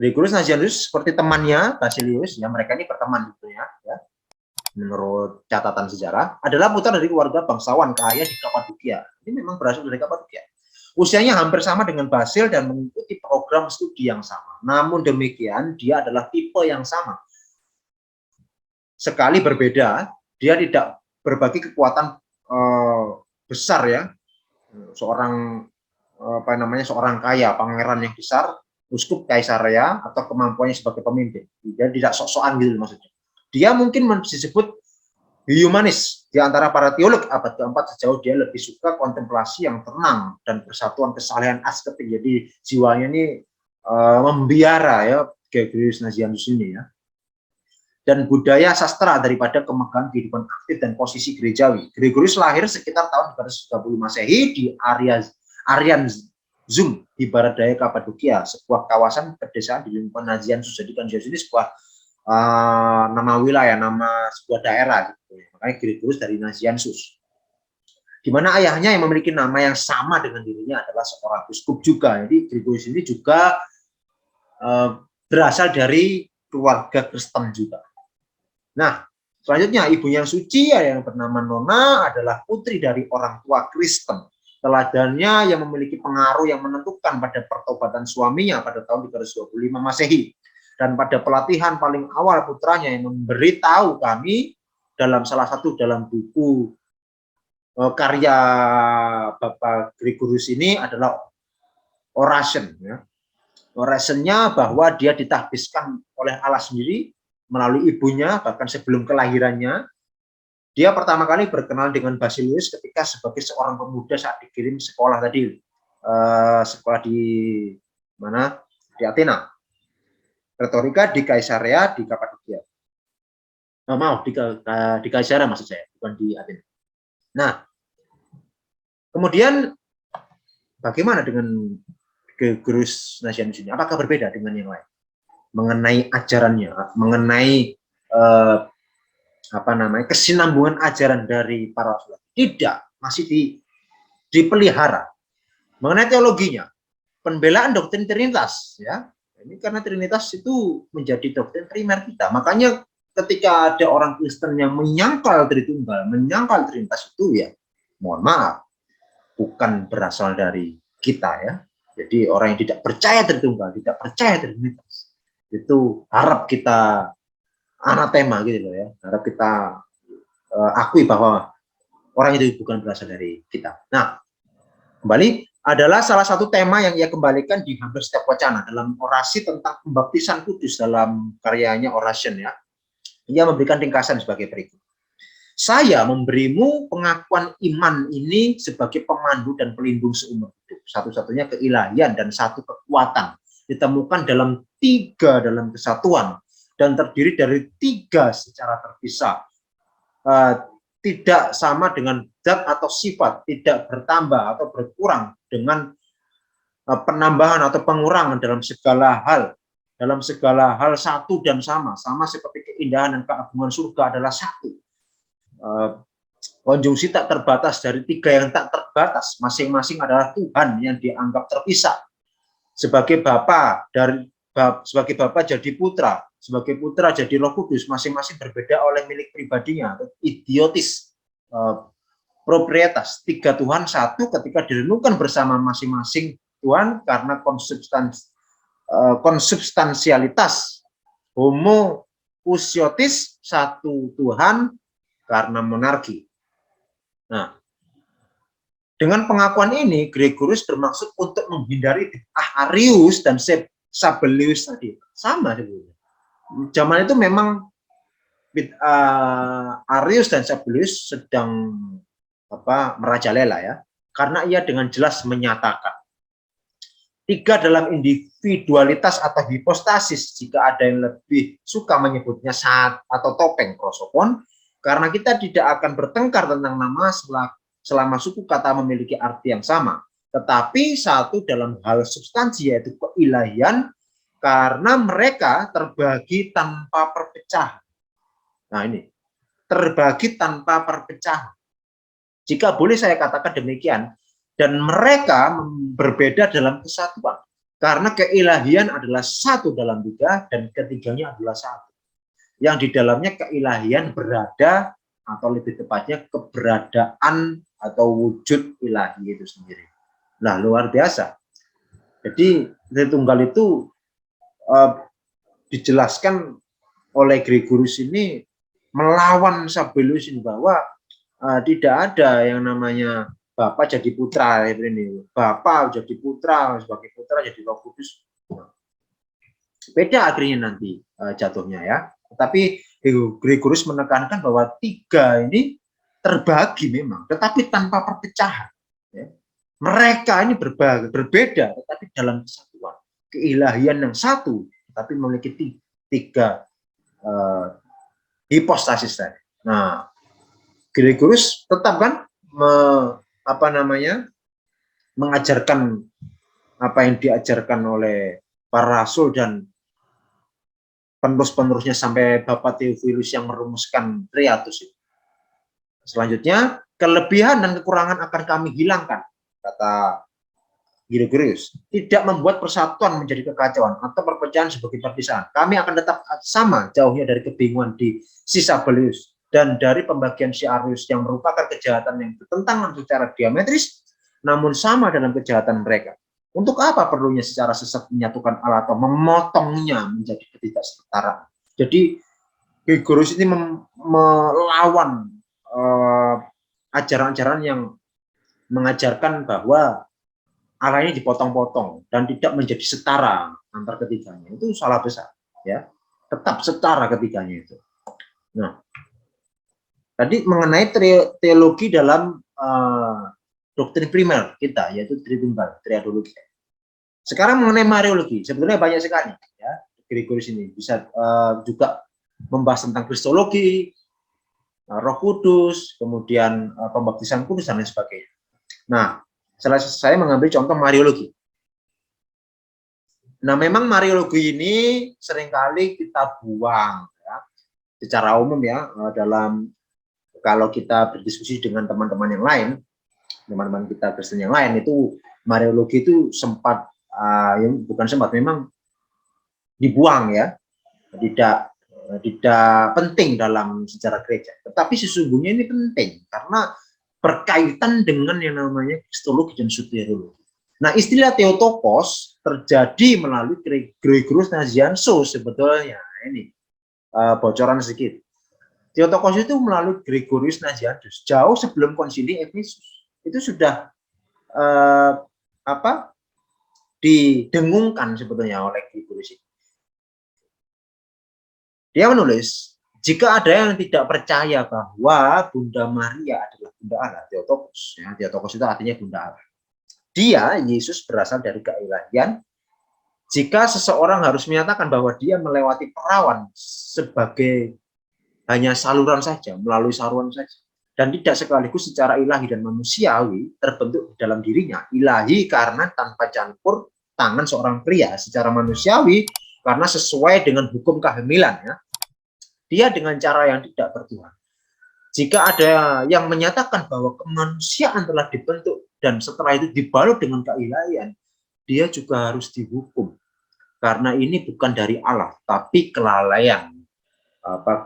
Gregorius Nazianzus seperti temannya Basilius, ya mereka ini berteman gitu ya, menurut catatan sejarah, adalah putra dari keluarga bangsawan kaya di Kapadokia. Ini memang berasal dari Kapadokia. Usianya hampir sama dengan Basil dan mengikuti program studi yang sama. Namun demikian, dia adalah tipe yang sama. Sekali berbeda, dia tidak berbagi kekuatan besar ya. Seorang seorang kaya, pangeran yang besar, uskup kaisarea atau kemampuannya sebagai pemimpin. Dia tidak sok-sokan gitu maksudnya. Dia mungkin disebut humanis di antara para teolog abad keempat, sejauh dia lebih suka kontemplasi yang tenang dan persatuan kesalehan asketik. Jadi jiwanya ini membiara ya, Gregorius Nazianzus ini ya. Dan budaya sastra daripada kemegahan kehidupan aktif dan posisi gerejawi. Gregorius lahir sekitar tahun 230 Masehi di Arianzum di barat daya Kapadokia, sebuah kawasan pedesaan di lingkungan Nazianzus. Jadi kan ini sebuah nama wilayah, nama sebuah daerah gitu. Makanya Gregorius dari Nazianzus. Di mana ayahnya yang memiliki nama yang sama dengan dirinya adalah seorang uskup juga. Jadi Gregorius ini juga berasal dari keluarga Kristen juga. Nah, selanjutnya ibunya yang suci yang bernama Nona adalah putri dari orang tua Kristen. Teladannya yang memiliki pengaruh yang menentukan pada pertobatan suaminya pada tahun 325 Masehi. Dan pada pelatihan paling awal putranya yang memberitahu kami dalam salah satu dalam buku karya Bapak Gregorius ini adalah oration. Ya. Orationnya bahwa dia ditahbiskan oleh Allah sendiri melalui ibunya, bahkan sebelum kelahirannya. Dia pertama kali berkenal dengan Basilius ketika sebagai seorang pemuda saat dikirim sekolah tadi, sekolah di mana? Di Athena. Retorika di Kaisarea di Kapadokia. Di Kaisarea maksud saya, bukan di Athena. Nah, kemudian bagaimana dengan Gregorius Nazianzus ini? Apakah berbeda dengan yang lain? Mengenai ajarannya, mengenai kesinambungan ajaran dari para rasul. Tidak, masih dipelihara. Mengenai teologinya, pembelaan doktrin Trinitas ya. Ini karena Trinitas itu menjadi doktrin primer kita. Makanya ketika ada orang Kristen yang menyangkal Tritunggal, menyangkal Trinitas itu ya, mohon maaf, bukan berasal dari kita ya. Jadi orang yang tidak percaya Tritunggal, tidak percaya Trinitas, itu harap kita anatema gitu loh ya. Harap kita akui bahwa orang itu bukan berasal dari kita. Nah, kembali adalah salah satu tema yang ia kembalikan di hampir setiap wacana dalam orasi tentang pembaptisan kudus dalam karyanya Oration ya. Ia memberikan ringkasan sebagai berikut. Saya memberimu pengakuan iman ini sebagai pemandu dan pelindung seumur hidup. Satu-satunya keilahian dan satu kekuatan ditemukan dalam tiga dalam kesatuan dan terdiri dari tiga secara terpisah. Tidak sama dengan zat atau sifat, tidak bertambah atau berkurang dengan penambahan atau pengurangan dalam segala hal satu dan sama seperti keindahan dan keagungan surga adalah satu. Konjungsi tak terbatas dari tiga yang tak terbatas, masing-masing adalah Tuhan yang dianggap terpisah. Sebagai Bapa jadi putra, sebagai putra jadi Roh Kudus, masing-masing berbeda oleh milik pribadinya, idiotis, proprietas. Tiga Tuhan satu ketika direnungkan bersama masing-masing Tuhan karena konsubstansialitas. Homoousiotis, satu Tuhan karena monarki. Nah, dengan pengakuan ini, Gregorius bermaksud untuk menghindari Arius dan Sabellius tadi. Sama sebenarnya. Zaman itu memang Arius dan Sabellius sedang merajalela ya, karena ia dengan jelas menyatakan tiga dalam individualitas atau hipostasis, jika ada yang lebih suka menyebutnya saat atau topeng prosopon, karena kita tidak akan bertengkar tentang nama selama suku kata memiliki arti yang sama, tetapi satu dalam hal substansi yaitu keilahian, karena mereka terbagi tanpa perpecahan. Nah ini, terbagi tanpa perpecahan. Jika boleh saya katakan demikian, dan mereka berbeda dalam kesatuan. Karena keilahian adalah satu dalam tiga dan ketiganya adalah satu. Yang di dalamnya keilahian berada, atau lebih tepatnya keberadaan atau wujud ilahi itu sendiri. Nah, luar biasa. Jadi Tritunggal itu dijelaskan oleh Gregorius ini melawan Sabellius ini bahwa tidak ada yang namanya Bapa jadi putra ini. Bapa jadi putra, sebagai putra jadi Roh Kudus. Beda akhirnya nanti jatuhnya ya. Tetapi Gregorius menekankan bahwa tiga ini terbagi memang, tetapi tanpa perpecahan. Ya. Mereka ini berbeda, tetapi dalam kesatuan. Keilahian yang satu, tetapi memiliki tiga hipostasis tadi. Nah, Gregorius tetap kan mengajarkan apa yang diajarkan oleh para rasul dan penerus-penerusnya sampai Bapak Theophilus yang merumuskan Triatus. Selanjutnya, kelebihan dan kekurangan akan kami hilangkan, kata Gregorius. Tidak membuat persatuan menjadi kekacauan atau perpecahan sebagai perpisahan. Kami akan tetap sama jauhnya dari kebingungan di si Sabellius dan dari pembagian si Arius yang merupakan kejahatan yang bertentangan secara diametris, namun sama dalam kejahatan mereka. Untuk apa perlunya secara sesat menyatukan Allah atau memotongnya menjadi ketidaksetaraan? Jadi Gregorius ini melawan ajaran-ajaran yang mengajarkan bahwa Allah ini dipotong-potong dan tidak menjadi setara antar ketiganya. Itu salah besar, ya. Tetap setara ketiganya itu. Nah, tadi mengenai teologi dalam doktrin primer kita, yaitu Tritunggal, triadologi. Sekarang mengenai Mariologi, sebetulnya banyak sekali, ya. Gregorius ini bisa juga membahas tentang Kristologi, Roh Kudus, kemudian pembaptisan kudus dan lain sebagainya. Nah, saya mengambil contoh Mariologi. Nah, memang Mariologi ini seringkali kita buang, ya, secara umum ya, dalam kalau kita berdiskusi dengan teman-teman yang lain, teman-teman kita Kristen yang lain, itu Mariologi itu sempat, bukan sempat, memang dibuang ya, tidak penting dalam sejarah gereja. Tetapi sesungguhnya ini penting karena berkaitan dengan yang namanya kristologi dan soteriologi. Nah, istilah Theotokos terjadi melalui Gregorius Nazianzus sebetulnya. Ini bocoran sedikit. Theotokos itu melalui Gregorius Nazianzus jauh sebelum konsili Efesus. Itu sudah didengungkan sebetulnya oleh Gregorius. Dia menulis, jika ada yang tidak percaya bahwa Bunda Maria adalah Bunda Allah, Theotokos, ya, Theotokos itu artinya Bunda Allah. Dia, Yesus, berasal dari keilahian. Jika seseorang harus menyatakan bahwa dia melewati perawan sebagai hanya saluran saja, melalui saluran saja, dan tidak sekaligus secara ilahi dan manusiawi terbentuk dalam dirinya, ilahi karena tanpa campur tangan seorang pria, secara manusiawi karena sesuai dengan hukum kehamilan, ya. Dia dengan cara yang tidak bertuhan. Jika ada yang menyatakan bahwa kemanusiaan telah dibentuk dan setelah itu dibalut dengan keilahian, dia juga harus dihukum. Karena ini bukan dari Allah, tapi kelalaian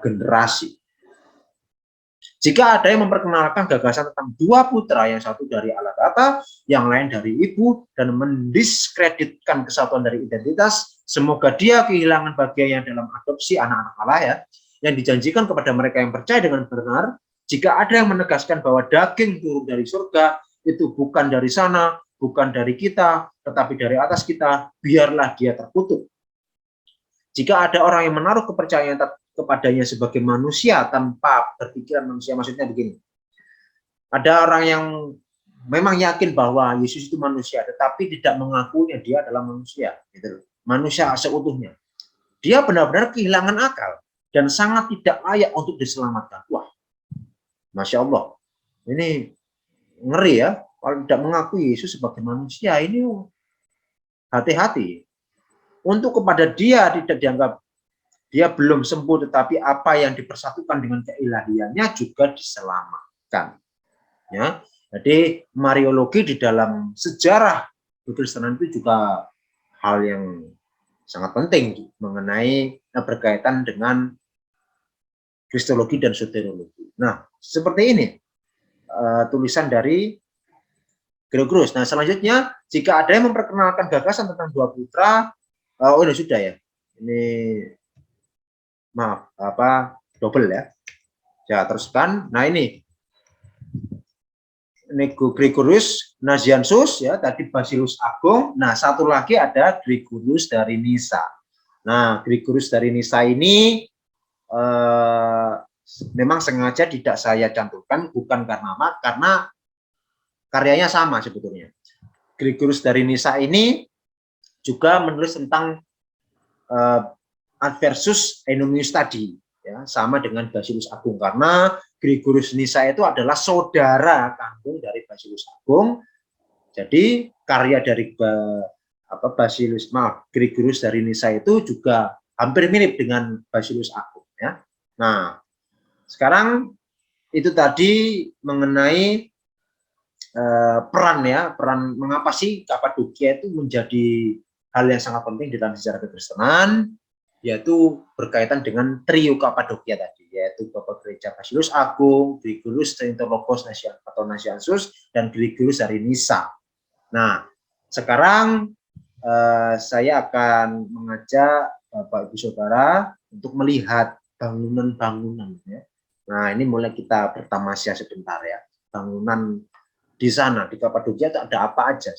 generasi. Jika ada yang memperkenalkan gagasan tentang dua putra, yang satu dari Allah Bapa, yang lain dari Ibu, dan mendiskreditkan kesatuan dari identitas, semoga dia kehilangan bagiannya dalam adopsi anak-anak Allah, ya, yang dijanjikan kepada mereka yang percaya dengan benar. Jika ada yang menegaskan bahwa daging turun dari surga, itu bukan dari sana, bukan dari kita, tetapi dari atas kita, biarlah dia terkutuk. Jika ada orang yang menaruh kepercayaan kepadanya sebagai manusia tanpa berpikiran manusia, maksudnya begini. Ada orang yang memang yakin bahwa Yesus itu manusia, tetapi tidak mengakuinya dia adalah manusia, gitu. Manusia seutuhnya. Dia benar-benar kehilangan akal dan sangat tidak layak untuk diselamatkan. Wah, Masya Allah. Ini ngeri ya. Kalau tidak mengakui Yesus sebagai manusia, ini hati-hati. Untuk kepada dia tidak dianggap dia belum sembuh, tetapi apa yang dipersatukan dengan keilahiannya juga diselamatkan. Jadi Mariologi di dalam sejarah kekristenan itu juga hal yang sangat penting mengenai berkaitan dengan kristologi dan soteriologi. Nah, seperti ini tulisan dari Gregorius. Nah, selanjutnya jika ada yang memperkenalkan gagasan tentang dua putra, oh ini sudah ya. Ini maaf double ya. Ya, teruskan. Nah, ini Gregorius Nazianzus ya, tadi Basilus Agung. Nah, satu lagi ada Gregorius dari Nisa. Nah, Gregorius dari Nisa ini memang sengaja tidak saya cantumkan, bukan karena karyanya sama sebetulnya. Gregorius dari Nisa ini juga menulis tentang Adversus Eunomius tadi, ya, sama dengan Basilus Agung, karena Gregorius Nisa itu adalah saudara kandung dari Basilus Agung. Jadi karya dari Gregorius dari Nisa itu juga hampir mirip dengan Basilus Agung ya. Nah, sekarang itu tadi mengenai peran mengapa sih Kapadokia itu menjadi hal yang sangat penting di dalam sejarah kekristenan, yaitu berkaitan dengan trio Kapadokia tadi, yaitu Bapak Gereja Basilus Agung, Gregorius Theotokos atau Nazianzus, dan Gregorius dari Nisa. Nah, sekarang saya akan mengajak Bapak Ibu Saudara untuk melihat bangunan-bangunan. Ya. Nah, ini mulai kita bertamasya sebentar ya. Bangunan di sana, di Kapadokia ada apa aja?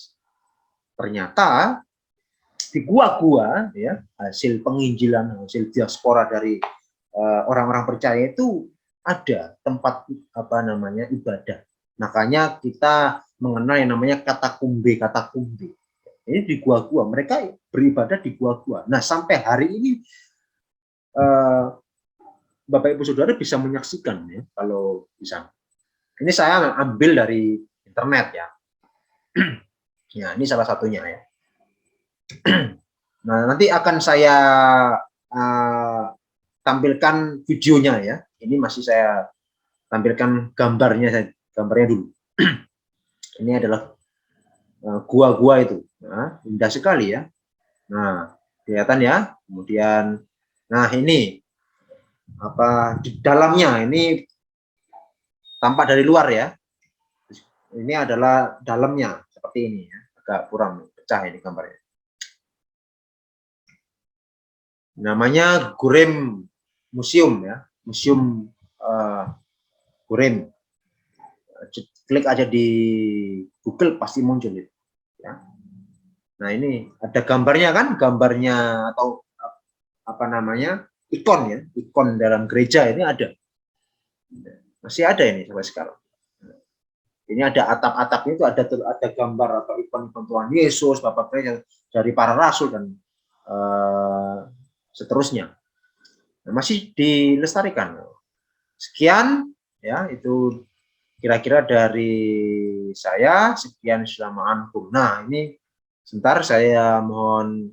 Ternyata di gua-gua ya, hasil penginjilan, hasil diaspora dari orang-orang percaya itu ada tempat ibadah. Makanya kita mengenal yang namanya katakumbe. Ini di gua-gua, mereka beribadah di gua-gua. Nah, sampai hari ini Bapak Ibu Saudara bisa menyaksikan ya kalau bisa. Ini saya ambil dari internet ya. Ya, ini salah satunya ya. Nah, nanti akan saya tampilkan videonya ya. Ini masih saya tampilkan gambarnya dulu. Ini adalah gua-gua itu. Nah, indah sekali ya. Nah, kelihatan ya. Kemudian, nah ini di dalamnya ini tampak dari luar ya. Ini adalah dalamnya seperti ini ya. Agak kurang pecah ini gambarnya. Namanya Gurem Museum ya, Museum Gurem. Klik aja di Google pasti muncul itu. Ya. Nah ini ada gambarnya kan, gambarnya atau ikon ya, ikon dalam gereja ini ada, masih ada ini sampai sekarang. Ini ada atap-atapnya itu ada gambar atau ikon-ikon Tuhan Yesus, Bapak Gereja dari para rasul dan seterusnya. Nah, masih dilestarikan. Sekian ya, itu kira-kira dari saya. Sekian Assalamualaikum. Nah, ini sebentar saya mohon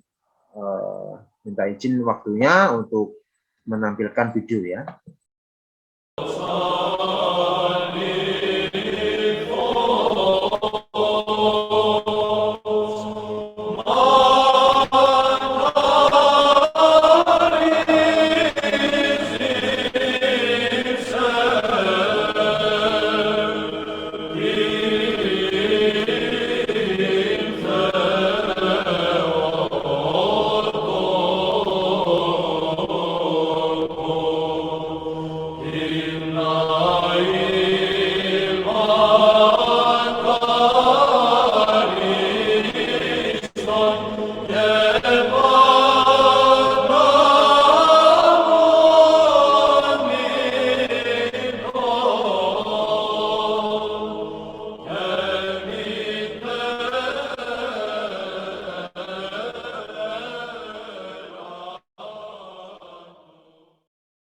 minta izin waktunya untuk menampilkan video ya. Amen.